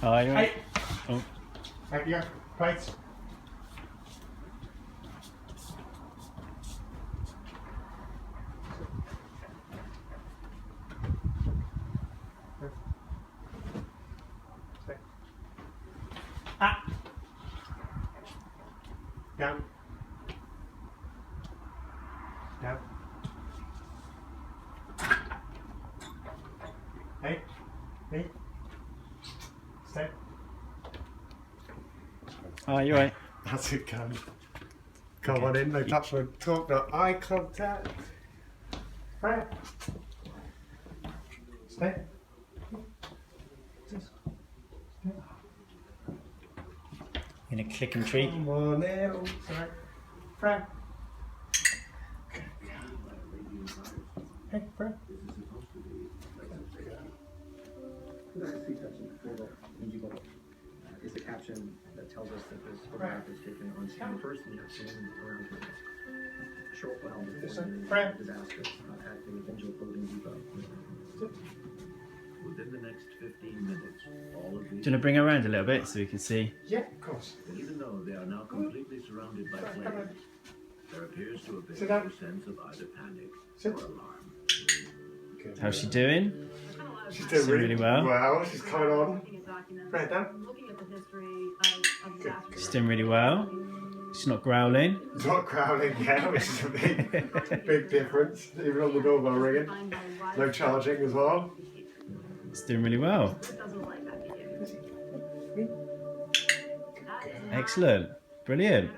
Oh, you Hey. Oh. Thank you. Right. Up. Down. Down. Hey. Hey. Stay. Oh, you're right. That's it, Cam. Come on in, no touch, no talk, no eye contact. Right. Stay. In a click and treat. Come on in. Oh, sorry. Fran. Hey, Fran. Is the caption that tells us that this photograph is taken on September 1st and you're seeing around here. A short while before the disaster at the Angel Clothing Depot. Within the next 15 minutes, all of these... Do you want to bring her around a little bit so we can see? Yeah, of course. Even though they are now completely surrounded by flames, there appears to have been Sit no down. sense of either panic Sit. or alarm. How's she doing? She's doing really well. Well, she's coming on. Right down. She's doing really well. She's not growling. Not growling yet, which is a big difference. Even on the doorbell ringing. No charging as well. It's doing really well. Excellent. Brilliant.